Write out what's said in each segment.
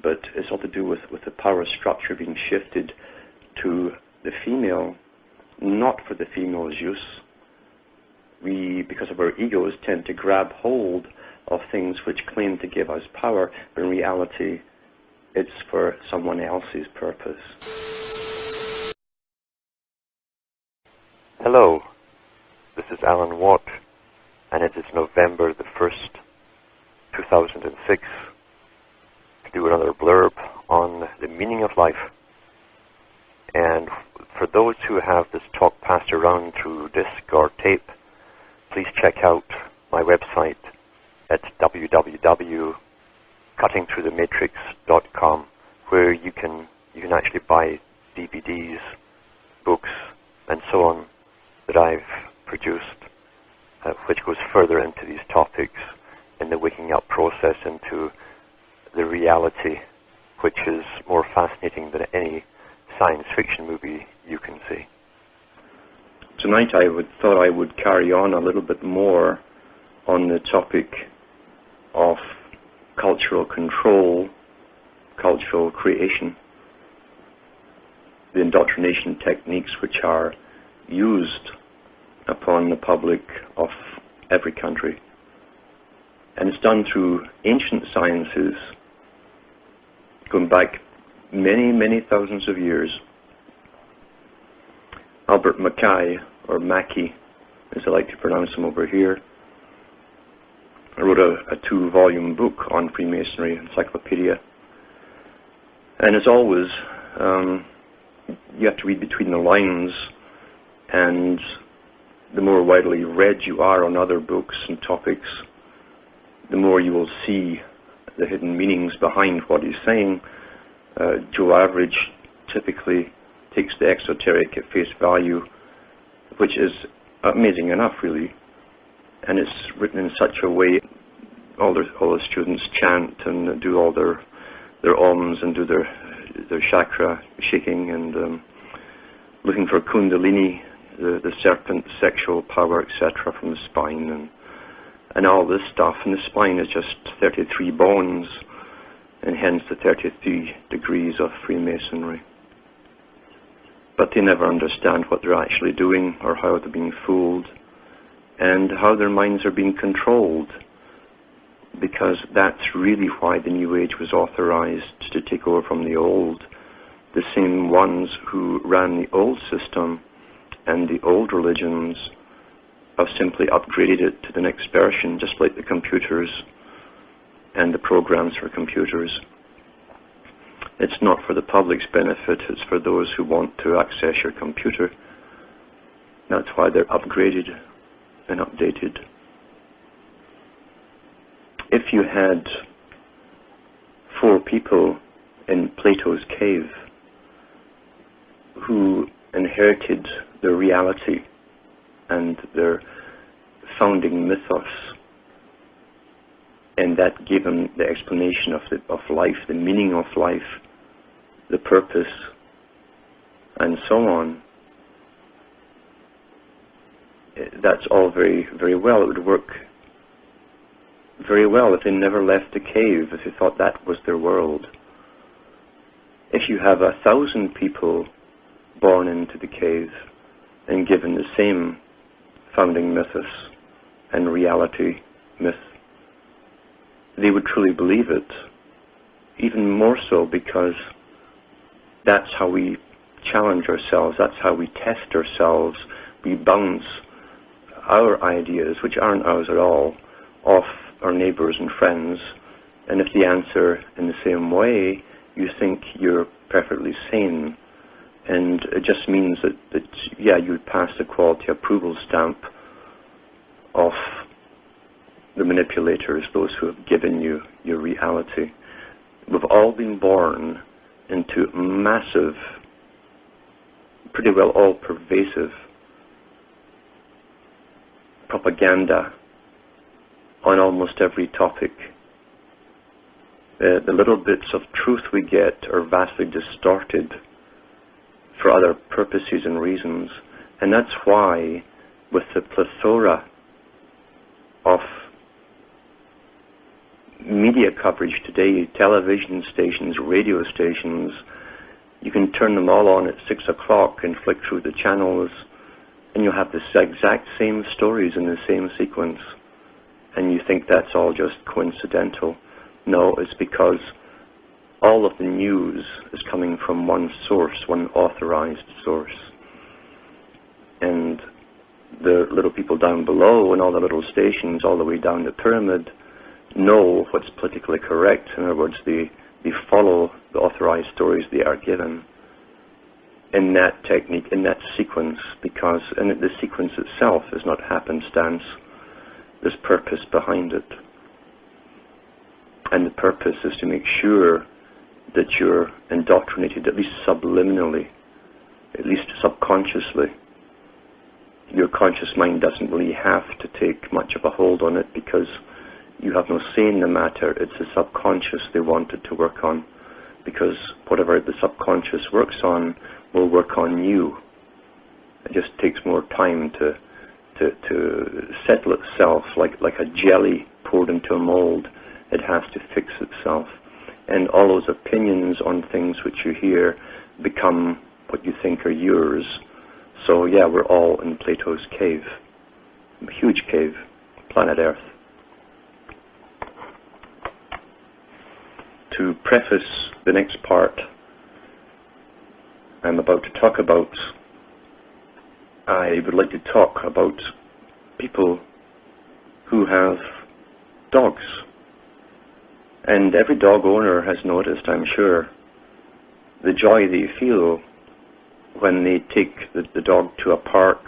but it's all to do with the power structure being shifted to the female, not for the female's use. We, because of our egos, tend to grab hold of things which claim to give us power, but in reality, it's for someone else's purpose. Hello, this is Alan Watt, and it is November the 1st, 2006, to do another blurb on the meaning of life. And for those who have this talk passed around through disc or tape, please check out my website at www.cuttingthroughthematrix.com, where you can actually buy DVDs, books, and so on that I've produced, which goes further into these topics in the waking up process, into the reality, which is more fascinating than any science fiction movie you can see. Tonight I thought I would carry on a little bit more on the topic of cultural control, cultural creation, the indoctrination techniques which are used upon the public of every country. And it's done through ancient sciences going back many, many thousands of years. Albert Mackay, or Mackey, as I like to pronounce him over here, wrote a 2-volume book on Freemasonry, encyclopedia. And as always, you have to read between the lines, and the more widely read you are on other books and topics, the more you will see the hidden meanings behind what he's saying. Joe Average typically takes the exoteric at face value, which is amazing enough, really. And it's written in such a way, all the students chant and do all their ohms and do their chakra shaking and looking for kundalini, the serpent sexual power, etc., from the spine and all this stuff. And the spine is just 33 bones, and hence the 33 degrees of Freemasonry. But they never understand what they're actually doing, or how they're being fooled, and how their minds are being controlled, because that's really why the New Age was authorized to take over from the old. The same ones who ran the old system and the old religions have simply upgraded it to the next version, just like the computers and the programs for computers. It's not for the public's benefit, it's for those who want to access your computer. That's why they're upgraded and updated. If you had 4 people in Plato's cave who inherited their reality and their founding mythos, and that gave them the explanation of life, the meaning of life, the purpose, and so on, that's all very, very well. It would work very well if they never left the cave, if they thought that was their world. If you have 1,000 people born into the cave and given the same founding mythos and reality myth, they would truly believe it, even more so because that's how we challenge ourselves, that's how we test ourselves. We bounce our ideas, which aren't ours at all, off our neighbors and friends, and if they answer in the same way, you think you're perfectly sane, and it just means that yeah, you would pass the quality approval stamp of the manipulators, those who have given you your reality. We've all been born into massive, pretty well all-pervasive propaganda on almost every topic. The little bits of truth we get are vastly distorted for other purposes and reasons, and that's why, with the plethora of media coverage today, television stations, radio stations, you can turn them all on at 6 o'clock and flick through the channels, and you'll have the exact same stories in the same sequence. And you think that's all just coincidental. No, it's because all of the news is coming from one source, one authorized source. And the little people down below and all the little stations all the way down the pyramid know what's politically correct. In other words, they follow the authorized stories they are given in that technique, in that sequence, because the sequence itself is not happenstance. There's purpose behind it. And the purpose is to make sure that you're indoctrinated, at least subliminally, at least subconsciously. Your conscious mind doesn't really have to take much of a hold on it because you have no say in the matter. It's the subconscious they wanted to work on, because whatever the subconscious works on will work on you. It just takes more time to settle itself, like a jelly poured into a mold. It has to fix itself. And all those opinions on things which you hear become what you think are yours. So yeah, we're all in Plato's cave, a huge cave, planet Earth. To preface the next part I'm about to talk about, I would like to talk about people who have dogs. And every dog owner has noticed, I'm sure, the joy they feel when they take the dog to a park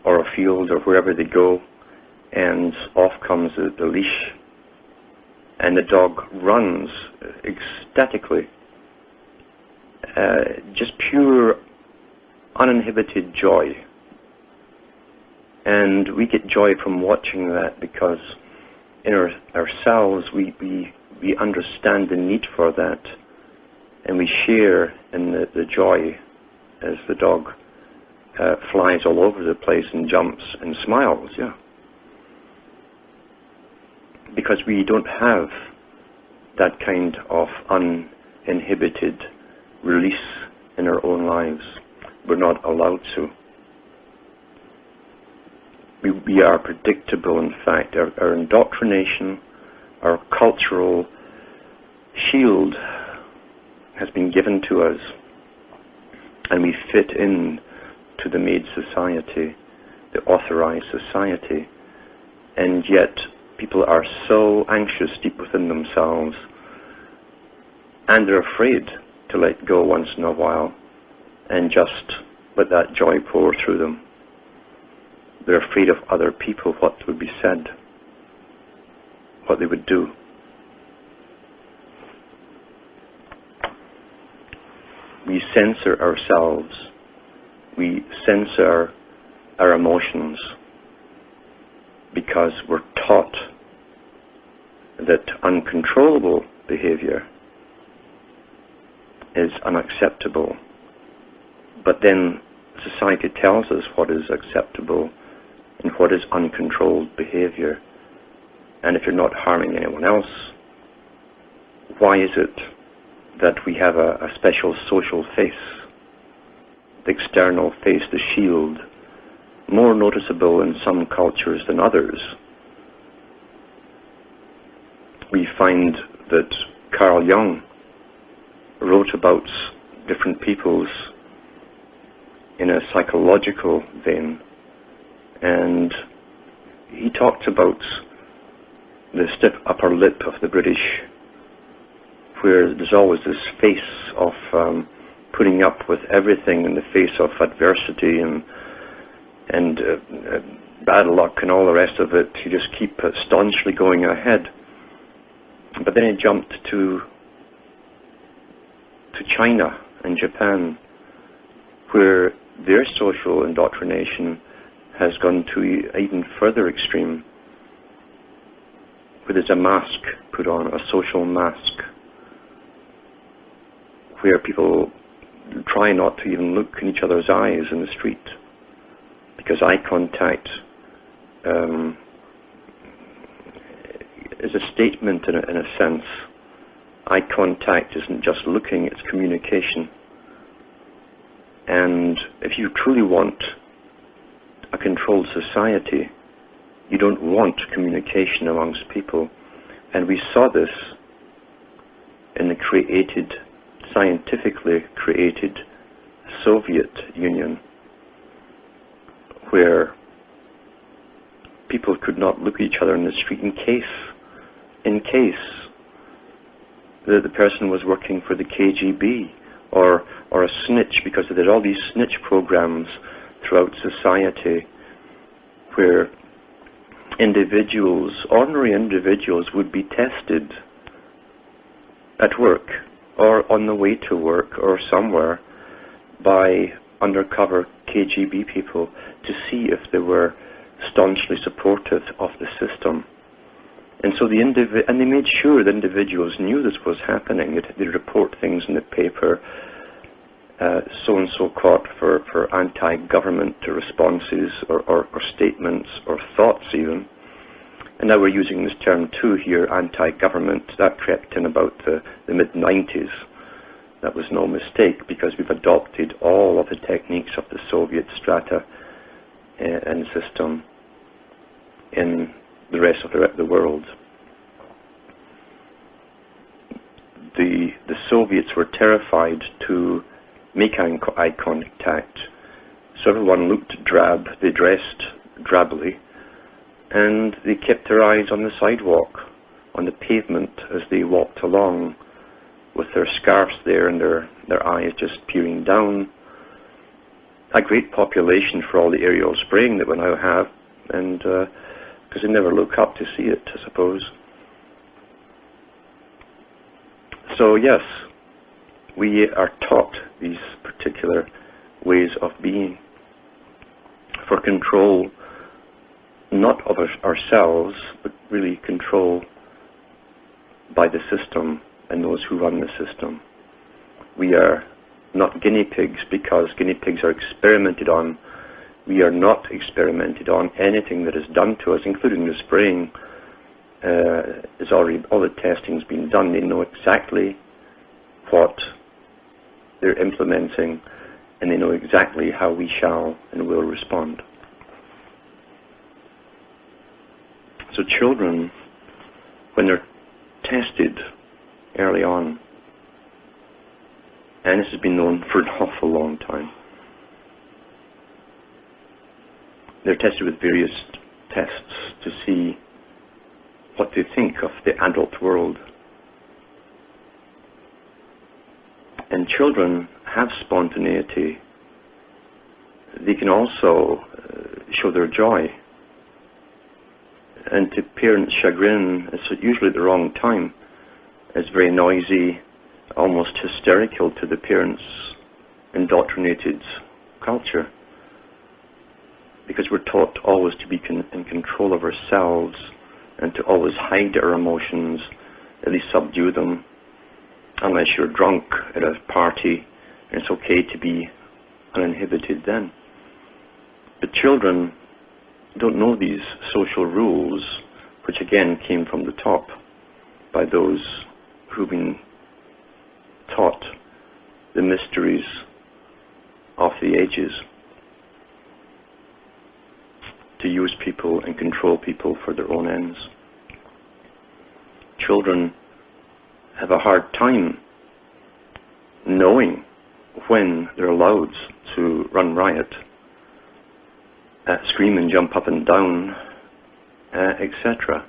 or a field or wherever they go, and off comes the leash, and the dog runs ecstatically. Just pure, uninhibited joy. And we get joy from watching that because in ourselves we understand the need for that, and we share in the joy as the dog flies all over the place and jumps and smiles, yeah. Because we don't have that kind of uninhibited release in our own lives. We're not allowed to. We are predictable, in fact. Our indoctrination, our cultural shield has been given to us, and we fit in to the made society, the authorized society, and yet people are so anxious deep within themselves, and they're afraid to let go once in a while and just let that joy pour through them. They're afraid of other people, what would be said, what they would do. We censor ourselves. We censor our emotions because we're taught that uncontrollable behavior is unacceptable. But then society tells us what is acceptable and what is uncontrolled behavior. And if you're not harming anyone else, why is it that we have a special social face, the external face, the shield, more noticeable in some cultures than others? We find that Carl Jung wrote about different peoples in a psychological vein, and he talked about the stiff upper lip of the British, where there's always this face of putting up with everything in the face of adversity and bad luck and all the rest of it. You just keep staunchly going ahead. But then he jumped to China and Japan, where their social indoctrination has gone to an even further extreme, where there's a mask put on, a social mask, where people try not to even look in each other's eyes in the street, because eye contact is a statement in a sense. Eye contact isn't just looking, it's communication. And if you truly want a controlled society, you don't want communication amongst people. And we saw this in the scientifically created Soviet Union, where people could not look at each other in the street in case the person was working for the KGB or a snitch, because they did all these snitch programs throughout society where ordinary individuals would be tested at work or on the way to work or somewhere by undercover KGB people to see if they were staunchly supportive of the system. And so and they made sure the individuals knew this was happening. They'd report things in the paper, so-and-so caught for anti-government responses or statements or thoughts even. And now we're using this term too here, anti-government. That crept in about the mid-90s. That was no mistake, because we've adopted all of the techniques of the Soviet strata and system in the rest of the world. The Soviets were terrified to make eye contact, so everyone looked drab, they dressed drably, and they kept their eyes on the sidewalk, on the pavement as they walked along, with their scarves there and their eyes just peering down. A great population for all the aerial spraying that we now have, and because they never look up to see it, I suppose. So yes, we are taught these particular ways of being for control, not of ourselves, but really control by the system and those who run the system. We are not guinea pigs, because guinea pigs are experimented on. We are not experimented on. Anything that is done to us, including the spraying, is already, all the testing's been done. They know exactly what they're implementing, and they know exactly how we shall and will respond. So children, when they're tested early on, and this has been known for an awful long time, they're tested with various tests to see what they think of the adult world. And children have spontaneity. They can also show their joy. And to parents' chagrin, it's usually at the wrong time. It's very noisy, almost hysterical to the parents' indoctrinated culture, because we're taught always to be in control of ourselves and to always hide our emotions, at least subdue them, unless you're drunk at a party, and it's okay to be uninhibited then. But children don't know these social rules, which again came from the top by those who've been taught the mysteries of the ages to use people and control people for their own ends. Children have a hard time knowing when they're allowed to run riot, scream and jump up and down, etc.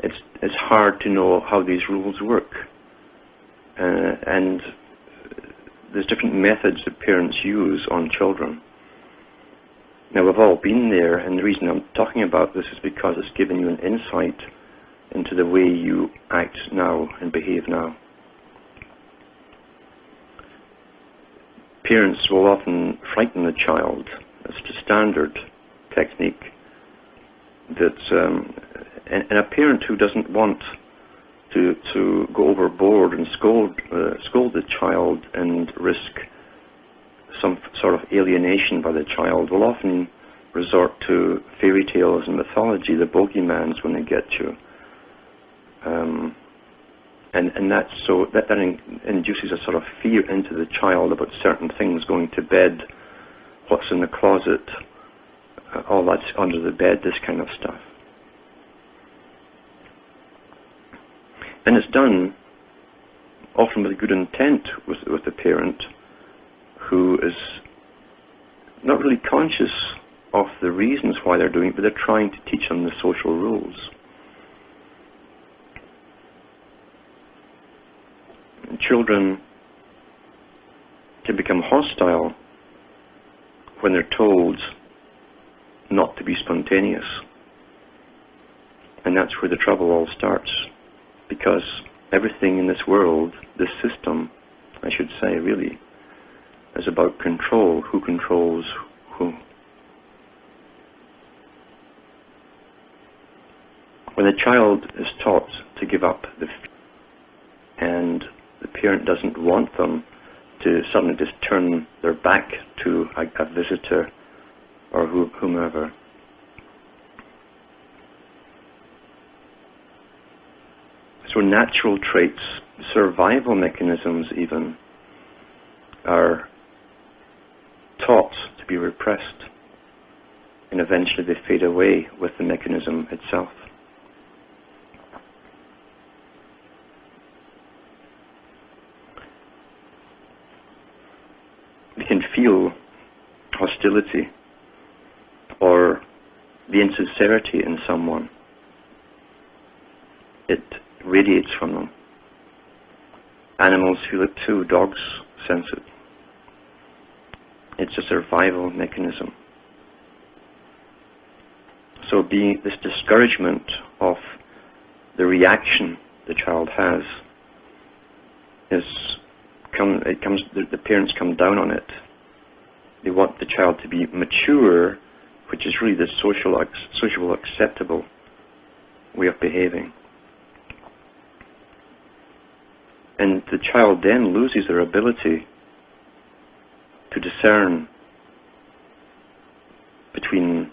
It's hard to know how these rules work, and there's different methods that parents use on children. Now, we've all been there, and the reason I'm talking about this is because it's given you an insight into the way you act now and behave now. Parents will often frighten the child. It's a standard technique that, and a parent who doesn't want to go overboard and scold the child and risk some sort of alienation by the child will often resort to fairy tales and mythology, the bogeymans when they get you. and that induces a sort of fear into the child about certain things, going to bed, what's in the closet, all that's under the bed, this kind of stuff. And it's done often with good intent with the parent, who is not really conscious of the reasons why they're doing it, but they're trying to teach them the social rules. And children can become hostile when they're told not to be spontaneous. And that's where the trouble all starts, because everything in this world, this system, I should say really, is about control. Who controls who? When a child is taught to give up and the parent doesn't want them to suddenly just turn their back to a visitor or whomever, so natural traits, survival mechanisms even, are taught to be repressed, and eventually they fade away with the mechanism itself. We can feel hostility or the insincerity in someone. It radiates from them. Animals feel it too. Dogs sense it. It's a survival mechanism. So this discouragement of the reaction the child has the parents come down on it. They want the child to be mature, which is really the social acceptable way of behaving. And the child then loses their ability to discern between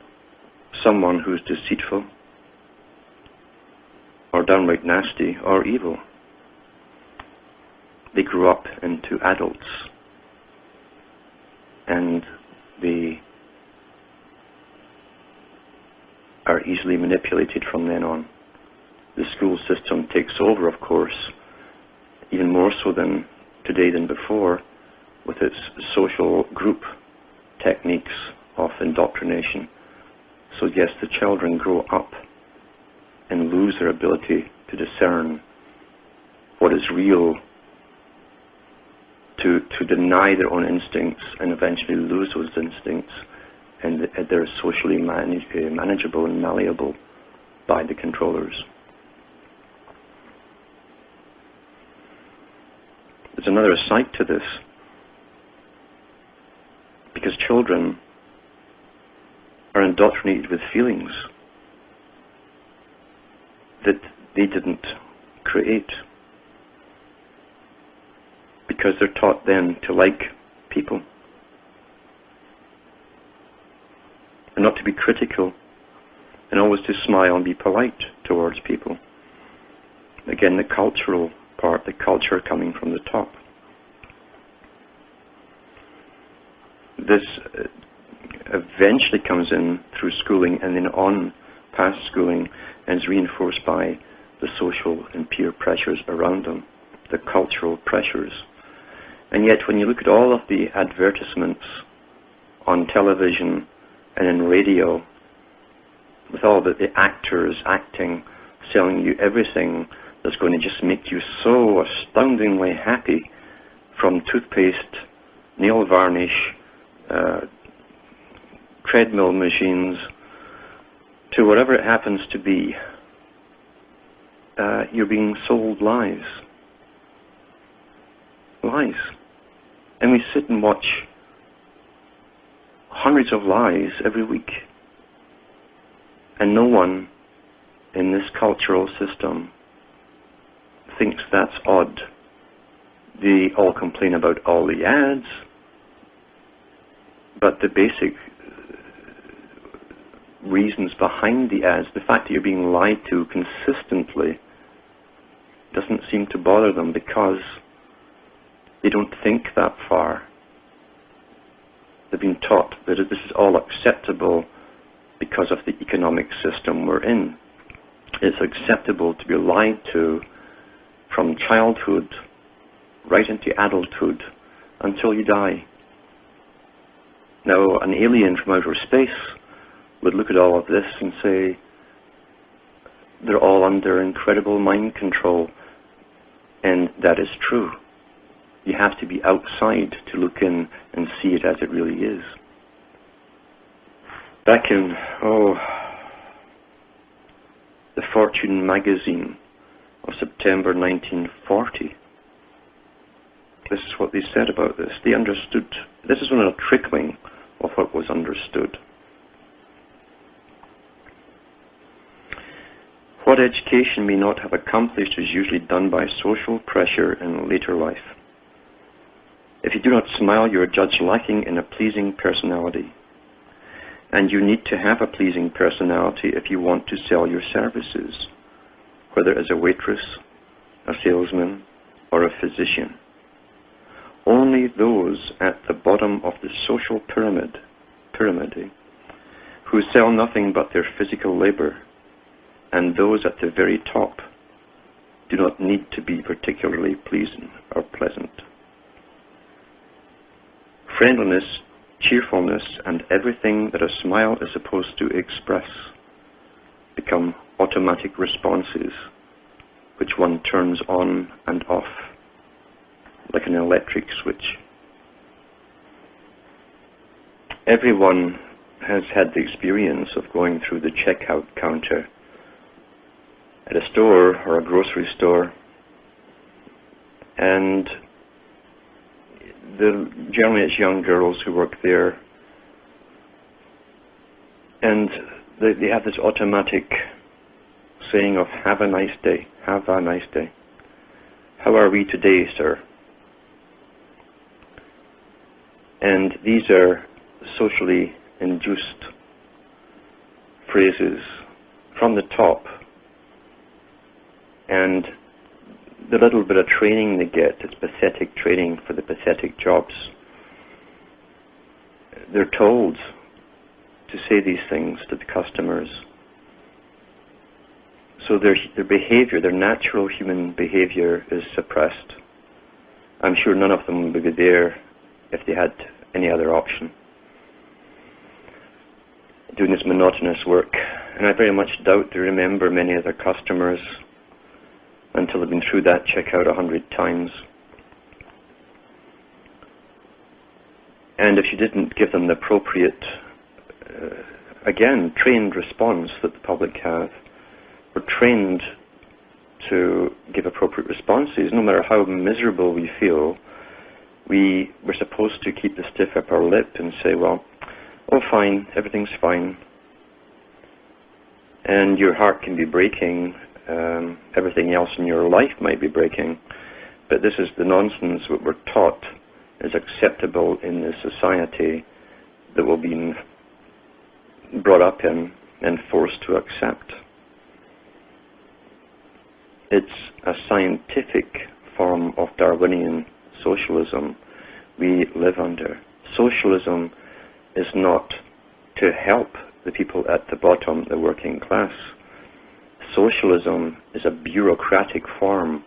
someone who's deceitful or downright nasty or evil. They grew up into adults, and they are easily manipulated from then on. The school system takes over, of course, even more so than today than before, with its social group techniques of indoctrination. So yes, the children grow up and lose their ability to discern what is real, to deny their own instincts and eventually lose those instincts, and they're socially manageable and malleable by the controllers. There's another side to this, because children are indoctrinated with feelings that they didn't create, because they're taught then to like people and not to be critical and always to smile and be polite towards people. Again, the cultural part, the culture coming from the top. This eventually comes in through schooling and then on past schooling, and is reinforced by the social and peer pressures around them, the cultural pressures. And yet when you look at all of the advertisements on television and in radio, with all the actors acting, selling you everything that's going to just make you so astoundingly happy, from toothpaste, nail varnish, treadmill machines, to whatever it happens to be, you're being sold lies. Lies. And we sit and watch hundreds of lies every week. And no one in this cultural system thinks that's odd. They all complain about all the ads, but the basic reasons behind the ads, the fact that you're being lied to consistently doesn't seem to bother them because they don't think that far. They've been taught that this is all acceptable because of the economic system we're in. It's acceptable to be lied to from childhood right into adulthood until you die. Now, an alien from outer space would look at all of this and say, they're all under incredible mind control, and that is true. You have to be outside to look in and see it as it really is. Back in, the Fortune magazine of September 1940, this is what they said about this. They understood, this is only a trickling of what was understood. What education may not have accomplished is usually done by social pressure in later life. If you do not smile, you are judged lacking in a pleasing personality. And you need to have a pleasing personality if you want to sell your services, whether as a waitress, a salesman, or a physician. Only those at the bottom of the social pyramid, who sell nothing but their physical labor, and those at the very top do not need to be particularly pleasing or pleasant. Friendliness, cheerfulness, and everything that a smile is supposed to express become automatic responses which one turns on and off like an electric switch. Everyone has had the experience of going through the checkout counter at a store or a grocery store, and generally it's young girls who work there, and they have this automatic saying of "Have a nice day, have a nice day. How are we today, sir?" And these are socially induced phrases from the top, and the little bit of training they get, it's pathetic training for the pathetic jobs. They're told to say these things to the customers. So their behavior, their natural human behavior is suppressed. I'm sure none of them would be there if they had any other option, doing this monotonous work. And I very much doubt they remember many of their customers until they've been through that checkout 100 times. And if you didn't give them the appropriate, again, trained response that the public have, we're trained to give appropriate responses. No matter how miserable we feel, we're supposed to keep the stiff upper lip and say, well, oh fine, everything's fine. And your heart can be breaking, everything else in your life might be breaking, but this is the nonsense that we're taught is acceptable in the society that we're being brought up in and forced to accept. It's a scientific form of Darwinian socialism we live under. Socialism is not to help the people at the bottom, the working class. Socialism is a bureaucratic form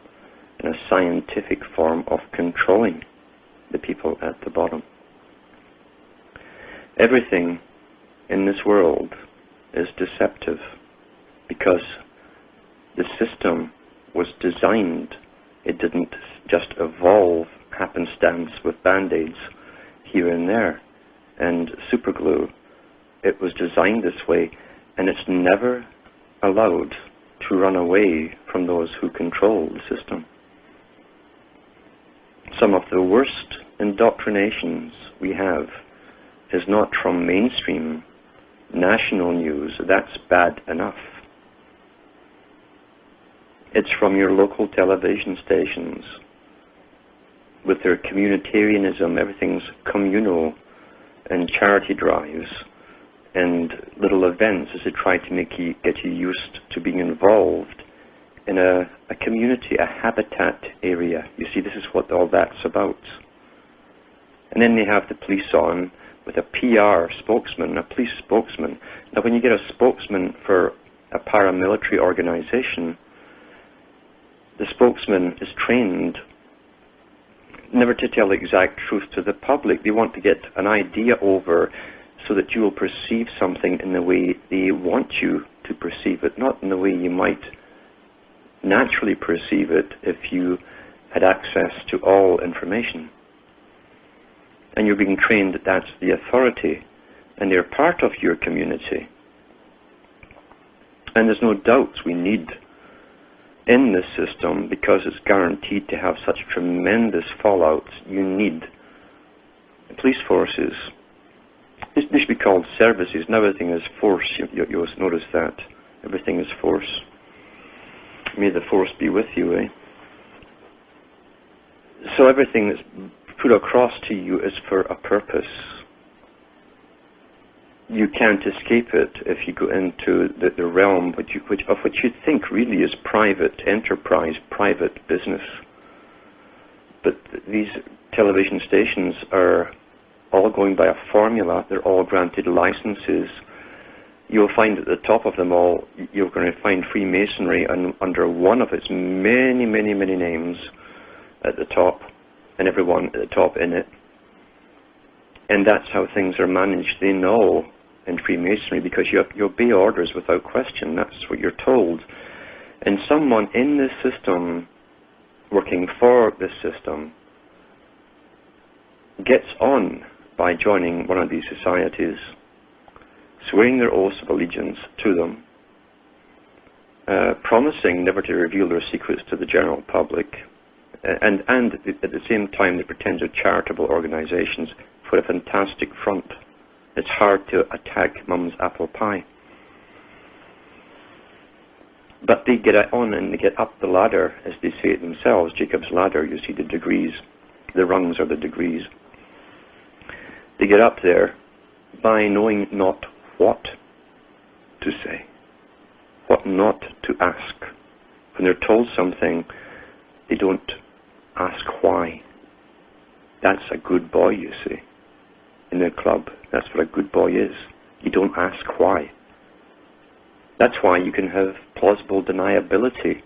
and a scientific form of controlling the people at the bottom. Everything in this world is deceptive because the system was designed. It didn't just evolve happenstance with band-aids here and there and superglue. It was designed this way, and it's never allowed to run away from those who control the system. Some of the worst indoctrinations we have is not from mainstream national news. That's bad enough. It's from your local television stations with their communitarianism. Everything's communal, and charity drives and little events as they try to get you used to being involved in a community, a habitat area. You see, this is what all that's about. And then they have the police on with a PR spokesman, a police spokesman. Now, when you get a spokesman for a paramilitary organization, the spokesman is trained never to tell the exact truth to the public. They want to get an idea over so that you will perceive something in the way they want you to perceive it, not in the way you might naturally perceive it if you had access to all information. And you're being trained that that's the authority, and they're part of your community. And there's no doubt we need in this system, because it's guaranteed to have such tremendous fallout, you need police forces. They should be called services. Now everything is force. You'll notice that. Everything is force. May the force be with you, eh? So everything that's put across to you is for a purpose. You can't escape it if you go into the realm of which you think really is private enterprise, private business. But these television stations are all going by a formula. They're all granted licenses. You'll find at the top of them all, you're going to find Freemasonry under one of its many, many, many names at the top, and everyone at the top in it. And that's how things are managed. They know in Freemasonry, because you obey orders without question. That's what you're told. And someone in this system, working for this system, gets on by joining one of these societies, swearing their oaths of allegiance to them, promising never to reveal their secrets to the general public, and at the same time they pretend they're charitable organizations for a fantastic front. It's hard to attack Mum's apple pie. But they get on and they get up the ladder, as they say it themselves, Jacob's ladder. You see the degrees, the rungs are the degrees. They get up there by knowing not what to say, what not to ask. When they're told something, they don't ask why. That's a good boy, you see. In the club, that's what a good boy is. You don't ask why. That's why you can have plausible deniability,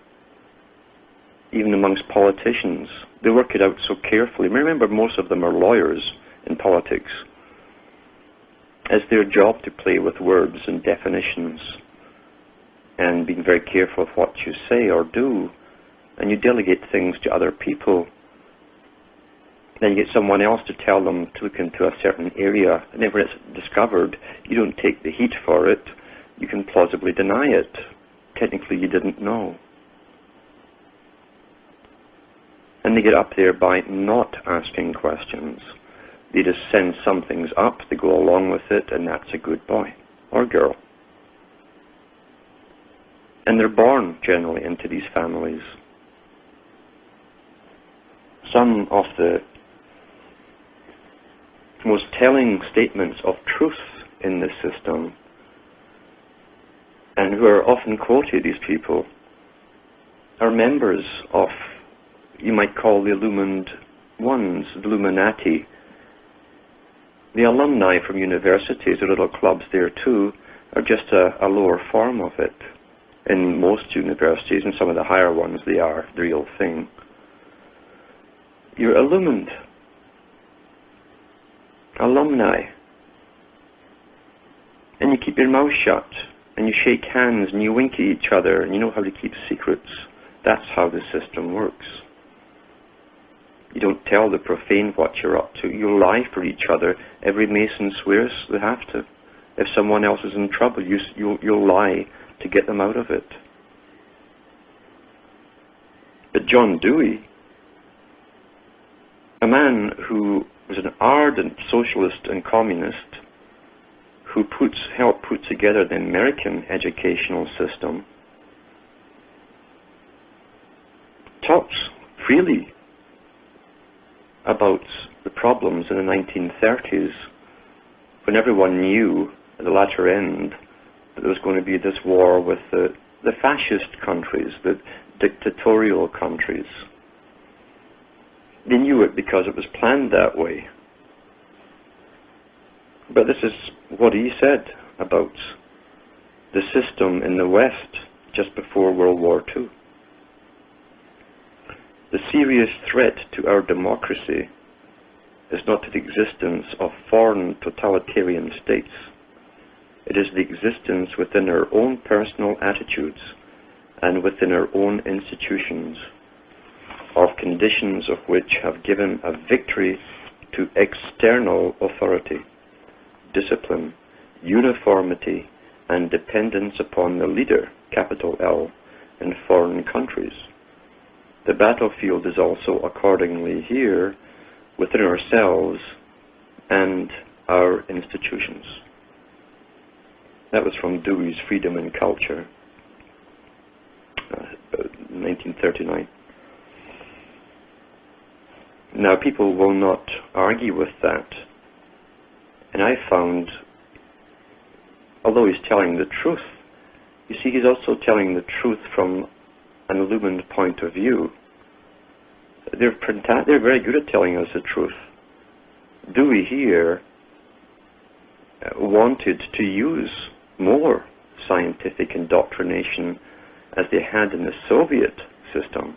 even amongst politicians. They work it out so carefully. Remember, most of them are lawyers in politics. It's their job to play with words and definitions and being very careful of what you say or do. And you delegate things to other people. Then you get someone else to tell them to look into a certain area, and then when it's discovered, you don't take the heat for it. You can plausibly deny it. Technically, you didn't know. And they get up there by not asking questions. They just send some things up, they go along with it, and that's a good boy or girl. And they're born, generally, into these families. Some of the most telling statements of truth in this system, and who are often quoted, these people, are members of, you might call the illumined ones, the Illuminati. The alumni from universities, the little clubs there too, are just a lower form of it. In most universities, and some of the higher ones, they are the real thing. You're illumined. Alumni. And you keep your mouth shut, and you shake hands, and you wink at each other, and you know how to keep secrets. That's how the system works. You don't tell the profane what you're up to. You lie for each other. Every Mason swears they have to. If someone else is in trouble, you'll lie to get them out of it. But John Dewey, a man who was an ardent socialist and communist, who helped put together the American educational system, talks freely about the problems in the 1930s, when everyone knew at the latter end that there was going to be this war with the the fascist countries, the dictatorial countries. They knew it because it was planned that way. But this is what he said about the system in the West just before World War II. The serious threat to our democracy is not the existence of foreign totalitarian states. It is the existence within our own personal attitudes and within our own institutions of conditions of which have given a victory to external authority, discipline, uniformity, and dependence upon the leader, capital L, in foreign countries. The battlefield is also accordingly here within ourselves and our institutions. That was from Dewey's Freedom and Culture, 1939. Now, people will not argue with that. And I found, although he's telling the truth, you see, he's also telling the truth from an illumined point of view. They're very good at telling us the truth. Dewey here wanted to use more scientific indoctrination as they had in the Soviet system,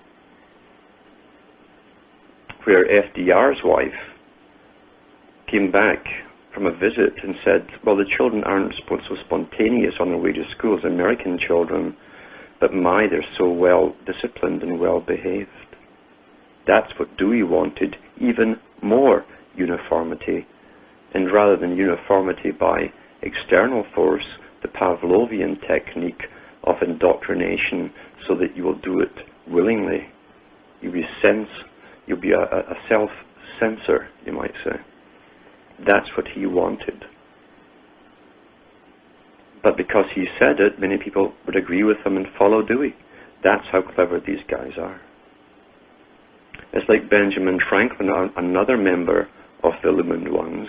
where FDR's wife came back from a visit and said, well, the children aren't so spontaneous on their way to school as American children, but my, they're so well disciplined and well behaved. That's what Dewey wanted, even more uniformity. And rather than uniformity by external force, the Pavlovian technique of indoctrination so that you will do it willingly. You'll be a self-censor, you might say. That's what he wanted. But because he said it, many people would agree with him and follow Dewey. That's how clever these guys are. It's like Benjamin Franklin, another member of the Illumined Ones.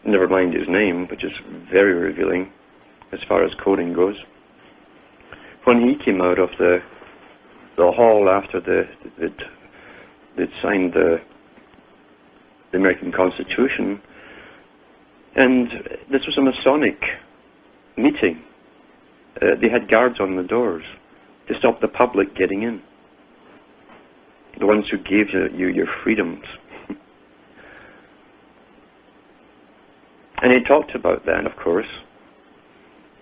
Never mind his name, which is very revealing as far as coding goes. When he came out of the hall after they'd signed the American Constitution, and this was a Masonic meeting. They had guards on the doors to stop the public getting in. The ones who gave you your freedoms. And he talked about that, of course,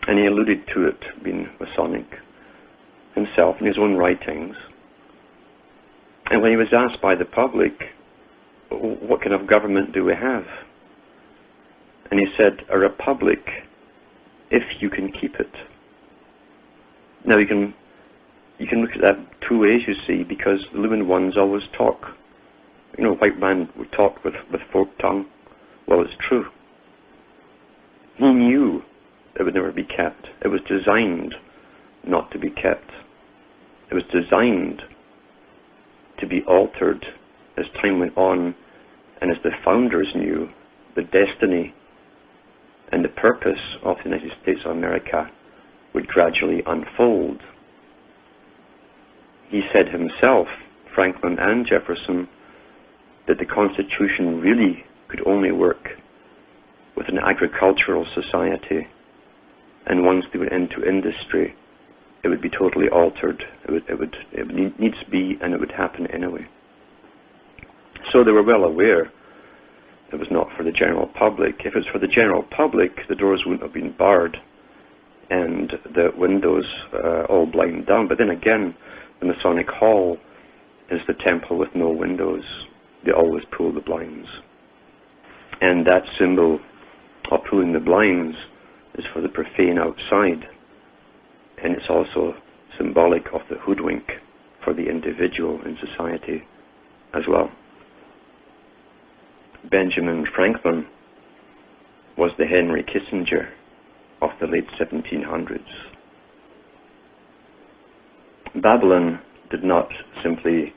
and he alluded to it being Masonic himself in his own writings. And when he was asked by the public, what kind of government do we have? And he said, a republic, if you can keep it. Now you can look at that two ways, you see, because the Illumined Ones always talk. You know, white man would talk with forked tongue. Well, it's true. He knew it would never be kept. It was designed not to be kept. It was designed to be altered as time went on, and as the founders knew, the destiny and the purpose of the United States of America would gradually unfold. He said himself, Franklin and Jefferson, that the Constitution really could only work with an agricultural society, and once they went into industry, it would be totally altered. It would need to be, and it would happen anyway. So they were well aware it was not for the general public. If it was for the general public, the doors wouldn't have been barred and the windows all blind down. But then again, the Masonic Hall is the temple with no windows. They always pull the blinds. And that symbol of pulling the blinds is for the profane outside. And it's also symbolic of the hoodwink for the individual in society as well. Benjamin Franklin was the Henry Kissinger of the late 1700s. Babylon did not simply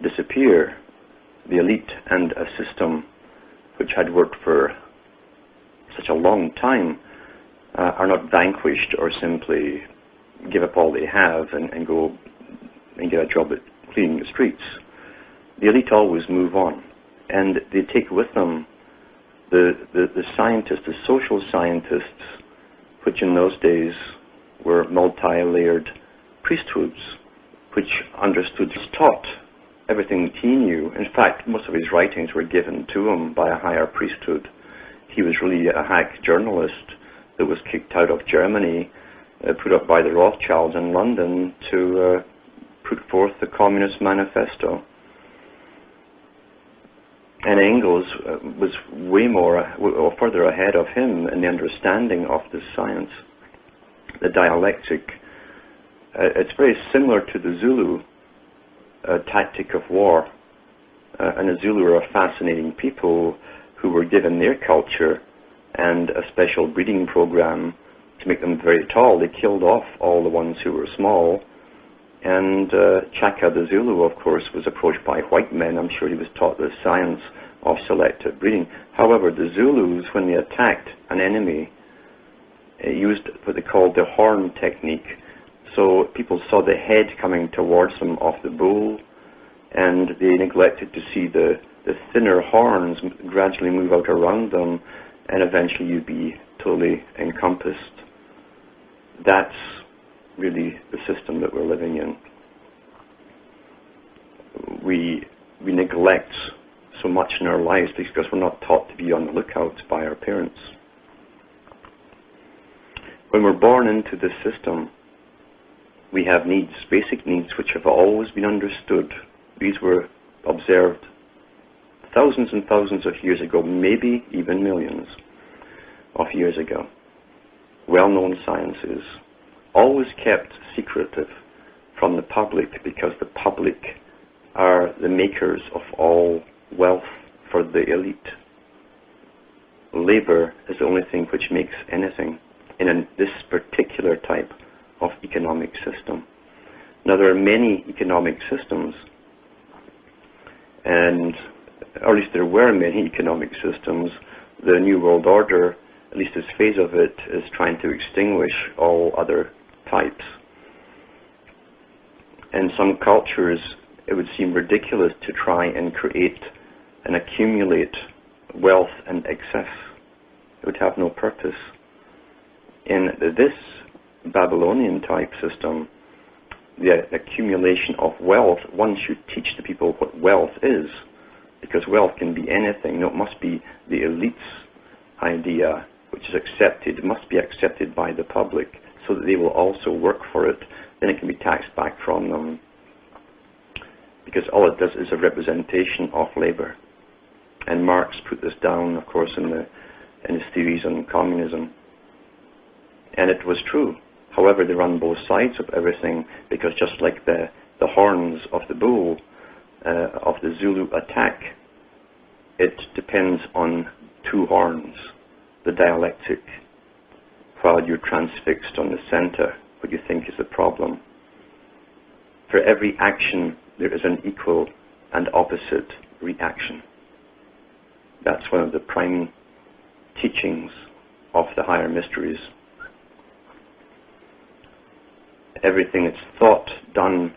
disappear. The elite and a system which had worked for such a long time are not vanquished or simply give up all they have and go and get a job at cleaning the streets. The elite always move on, and they take with them the scientists, the social scientists, which in those days were multi-layered priesthoods, which understood, taught everything that he knew. In fact, most of his writings were given to him by a higher priesthood. He was really a hack journalist that was kicked out of Germany, put up by the Rothschilds in London to put forth the Communist Manifesto. And Engels was way more, or further ahead of him in the understanding of this science, the dialectic. It's very similar to the Zulu tactic of war. And the Zulu are a fascinating people who were given their culture and a special breeding program to make them very tall. They killed off all the ones who were small. And Chaka the Zulu, of course, was approached by white men. I'm sure he was taught the science of selective breeding. However, the Zulus, when they attacked an enemy, used what they called the horn technique. So people saw the head coming towards them of the bull, and they neglected to see the thinner horns gradually move out around them, and eventually you'd be totally encompassed. That's really the system that we're living in. We neglect so much in our lives because we're not taught to be on the lookout by our parents. When we're born into this system, we have needs, basic needs, which have always been understood. These were observed thousands and thousands of years ago, maybe even millions of years ago. Well-known sciences, always kept secretive from the public because the public are the makers of all wealth for the elite. Labor is the only thing which makes anything in this particular type of economic system. Now, there are many economic systems, and or at least there were many economic systems. The New World Order, at least this phase of it, is trying to extinguish all other types. In some cultures, it would seem ridiculous to try and create and accumulate wealth in excess. It would have no purpose. In this Babylonian type system, the accumulation of wealth, one should teach the people what wealth is, because wealth can be anything. No, it must be the elite's idea, which is accepted, must be accepted by the public, so that they will also work for it. Then it can be taxed back from them, because all it does is a representation of labor. And Marx put this down, of course, in his theories on communism. And it was true. However, they run both sides of everything, because just like the horns of the bull, of the Zulu attack, it depends on two horns, the dialectic, while you're transfixed on the center, what you think is the problem. For every action, there is an equal and opposite reaction. That's one of the prime teachings of the higher mysteries. Everything that's thought, done,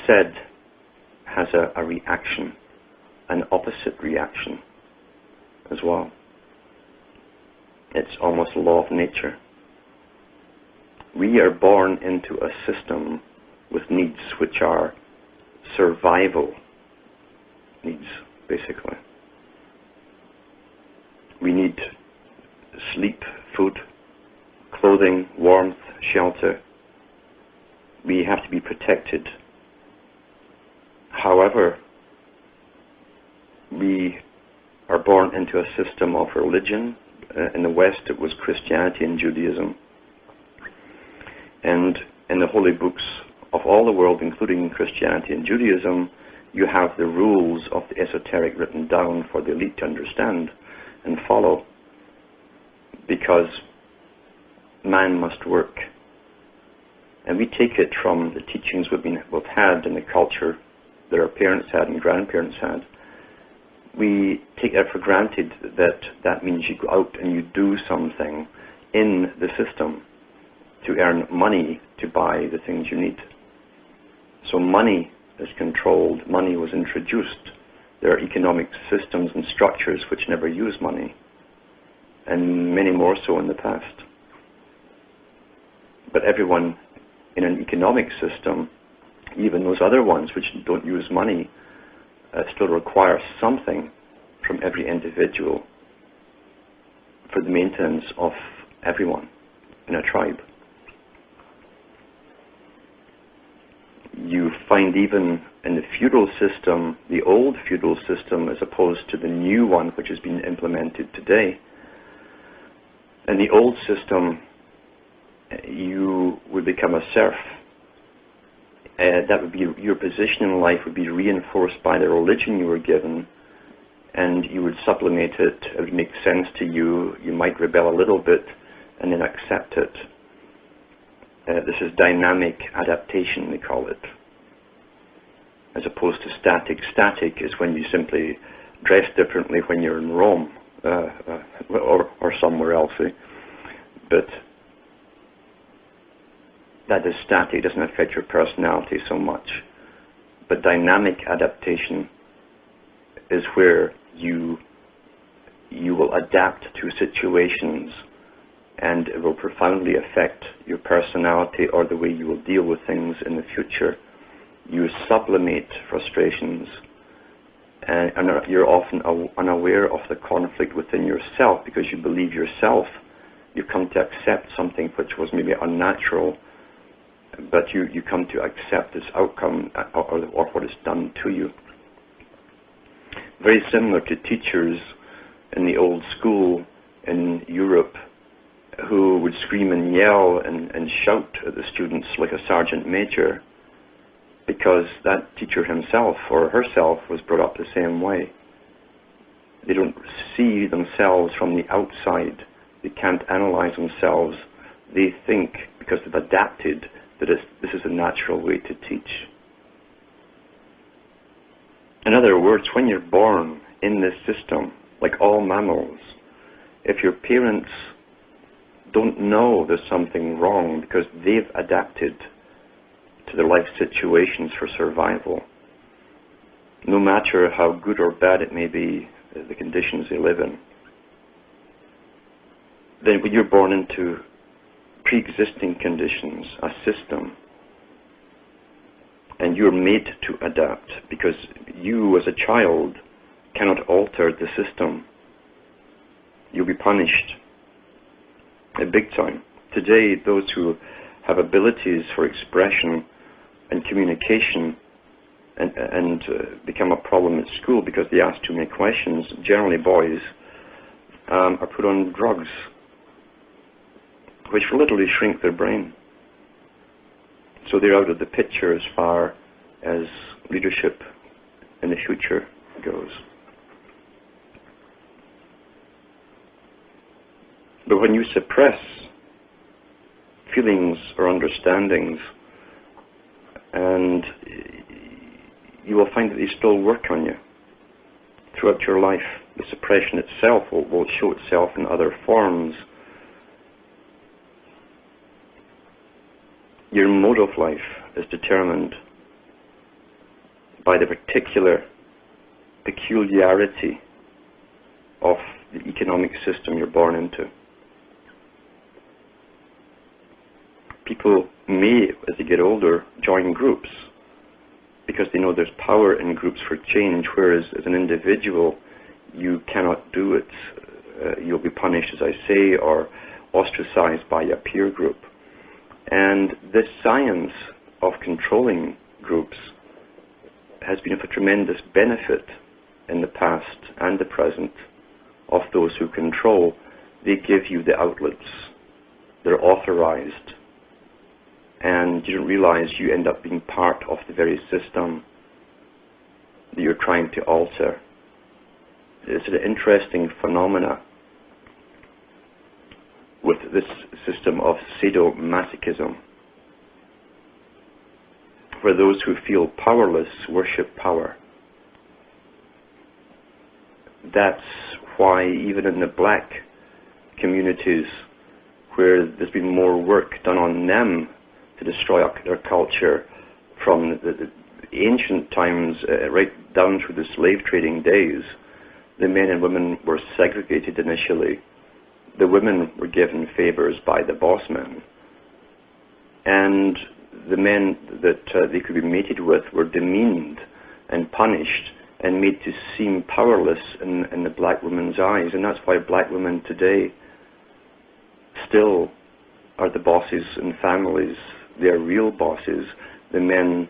said has a reaction, an opposite reaction as well. It's almost a law of nature. We are born into a system with needs which are survival needs, basically. We need sleep, food, clothing, warmth, shelter. We have to be protected. However, we are born into a system of religion. In the West, it was Christianity and Judaism. And in the holy books of all the world, including Christianity and Judaism, you have the rules of the esoteric written down for the elite to understand and follow, because man must work. And we take it from the teachings we've had in the culture that our parents had and grandparents had. We take it for granted that that means you go out and you do something in the system. to earn money to buy the things you need. So money is controlled, money was introduced. There are economic systems and structures which never use money, and many more so in the past. But everyone in an economic system, even those other ones which don't use money, still require something from every individual for the maintenance of everyone in a tribe. You find even in the feudal system, the old feudal system as opposed to the new one which has been implemented today. In the old system, you would become a serf. That would be your position in life would be reinforced by the religion you were given, and you would sublimate it. It would make sense to you. You might rebel a little bit and then accept it. This is dynamic adaptation, they call it, as opposed to static. Static is when you simply dress differently when you're in Rome or somewhere else. But that is static, it doesn't affect your personality so much. But dynamic adaptation is where you will adapt to situations, and it will profoundly affect your personality or the way you will deal with things in the future. You sublimate frustrations, and you're often unaware of the conflict within yourself because you believe yourself. You come to accept something which was maybe unnatural, but you come to accept this outcome or what is done to you. Very similar to teachers in the old school in Europe who would scream and yell and shout at the students like a sergeant major, because that teacher himself or herself was brought up the same way. They don't see themselves from the outside. They can't analyze themselves. They think, because they've adapted, that this is a natural way to teach. In other words, when you're born in this system, like all mammals, if your parents don't know there's something wrong because they've adapted to their life situations for survival, no matter how good or bad it may be, the conditions they live in, then when you're born into pre-existing conditions, a system, and you're made to adapt because you as a child cannot alter the system, you'll be punished big time. Today, those who have abilities for expression and communication and become a problem at school because they ask too many questions, generally boys, are put on drugs, which literally shrink their brain. So they're out of the picture as far as leadership in the future goes. But when you suppress feelings or understandings, and you will find that they still work on you throughout your life. The suppression itself will show itself in other forms. Your mode of life is determined by the particular peculiarity of the economic system you're born into. People may, as they get older, join groups because they know there's power in groups for change, whereas as an individual you cannot do it. You'll be punished, as I say, or ostracized by a peer group. And this science of controlling groups has been of a tremendous benefit in the past and the present of those who control. They give you the outlets. They're authorized. And you don't realize you end up being part of the very system that you're trying to alter. It's an interesting phenomena with this system of sadomasochism, where those who feel powerless worship power. That's why even in the black communities where there's been more work done on them to destroy their culture from the ancient times right down through the slave trading days. The men and women were segregated initially. The women were given favors by the boss men. And the men that they could be mated with were demeaned and punished and made to seem powerless in the black woman's eyes. And that's why black women today still are the bosses in families. They are real bosses. The men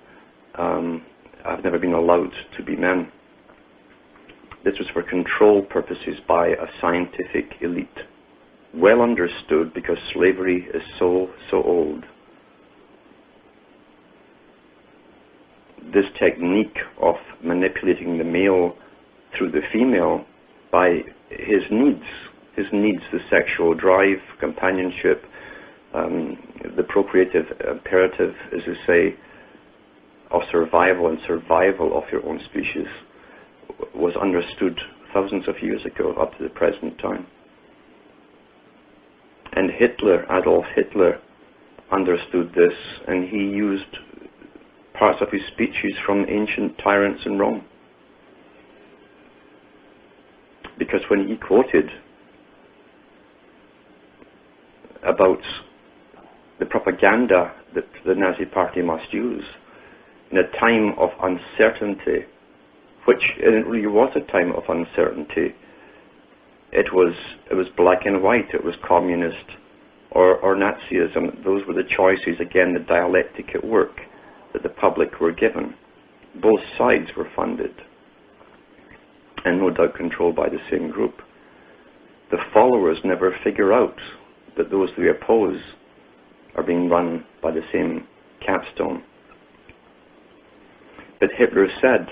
have never been allowed to be men. This was for control purposes by a scientific elite. Well understood, because slavery is so old. This technique of manipulating the male through the female by his needs, the sexual drive, companionship, the procreative imperative, as we say, of survival and survival of your own species, was understood thousands of years ago up to the present time. And Hitler, Adolf Hitler, understood this, and he used parts of his speeches from ancient tyrants in Rome. Because when he quoted about the propaganda that the Nazi Party must use in a time of uncertainty, which it really was a time of uncertainty. It was black and white. It was communist or Nazism. Those were the choices, again, the dialectic at work that the public were given. Both sides were funded and no doubt controlled by the same group. The followers never figure out that those they oppose are being run by the same capstone. But Hitler said,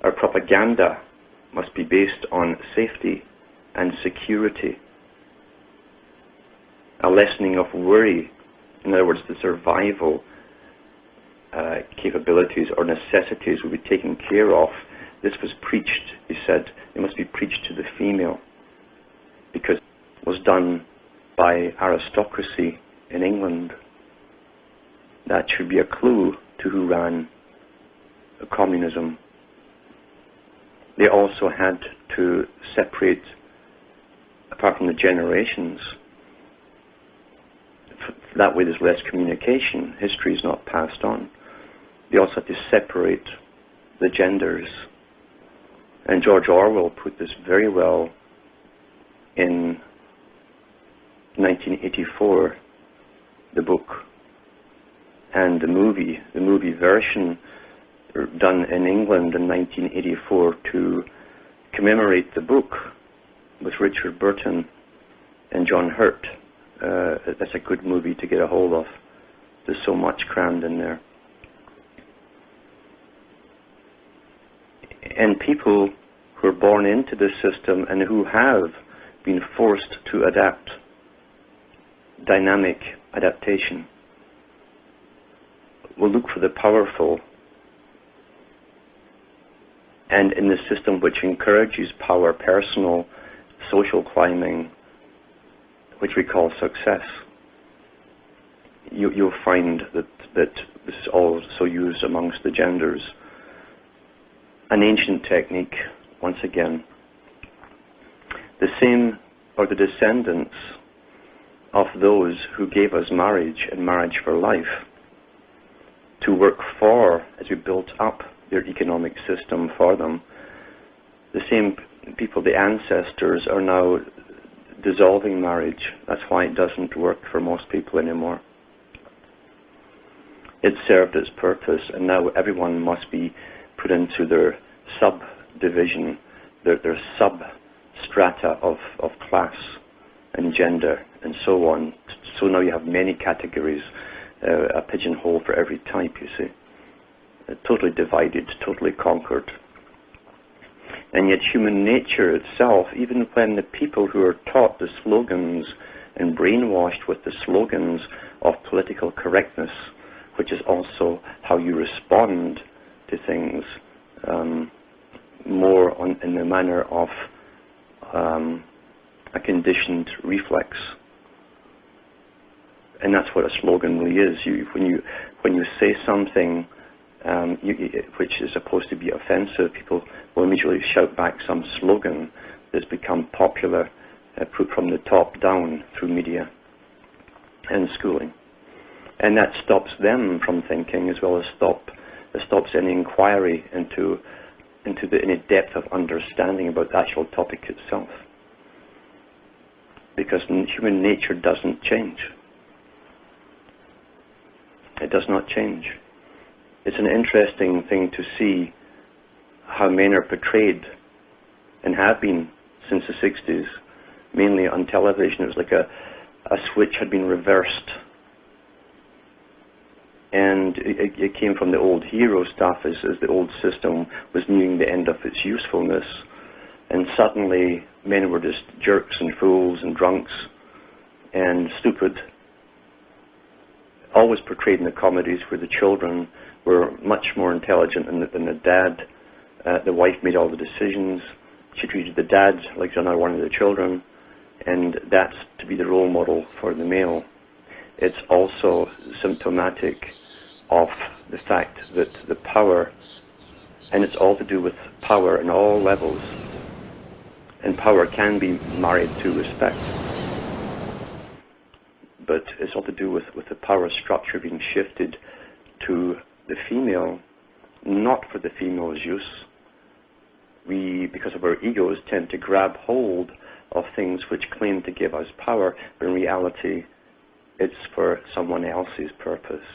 our propaganda must be based on safety and security. A lessening of worry, in other words, the survival capabilities or necessities will be taken care of. This was preached, he said, it must be preached to the female, because it was done by aristocracy in England. That should be a clue to who ran communism. They also had to separate, apart from the generations. That way there's less communication. History is not passed on. They also had to separate the genders. And George Orwell put this very well in 1984, the book, and the movie version done in England in 1984 to commemorate the book with Richard Burton and John Hurt. That's a good movie to get a hold of. There's so much crammed in there. And people who are born into this system and who have been forced to adapt, dynamic adaptation, will look for the powerful, and in the system which encourages power, personal, social climbing, which we call success, you'll find that this is also used amongst the genders. An ancient technique, once again. The same are the descendants of those who gave us marriage and marriage for life, to work for, as we built up their economic system for them. The same people, the ancestors, are now dissolving marriage. That's why it doesn't work for most people anymore. It served its purpose, and now everyone must be put into their subdivision, their substrata of class and gender and so on. So now you have many categories, a pigeonhole for every type, you see. Totally divided, totally conquered. And yet human nature itself, even when the people who are taught the slogans and brainwashed with the slogans of political correctness, which is also how you respond to things, more in the manner of a conditioned reflex. And that's what a slogan really is. When you say something which is supposed to be offensive, people will immediately shout back some slogan that's become popular, put from the top down through media and schooling. And that stops them from thinking, as well as stops any inquiry into any depth of understanding about the actual topic itself. Because human nature doesn't change. It does not change. It's an interesting thing to see how men are portrayed, and have been since the 60s, mainly on television. It was like a switch had been reversed. And it came from the old hero stuff, as the old system was nearing the end of its usefulness. And suddenly men were just jerks and fools and drunks and stupid. Always portrayed in the comedies where the children were much more intelligent than the dad. The wife made all the decisions. She treated the dad like another one of the children. And that's to be the role model for the male. It's also symptomatic of the fact that the power, and it's all to do with power in all levels, and power can be married to respect, but it's all to do with the power structure being shifted to the female, not for the female's use. We, because of our egos, tend to grab hold of things which claim to give us power, but in reality it's for someone else's purpose.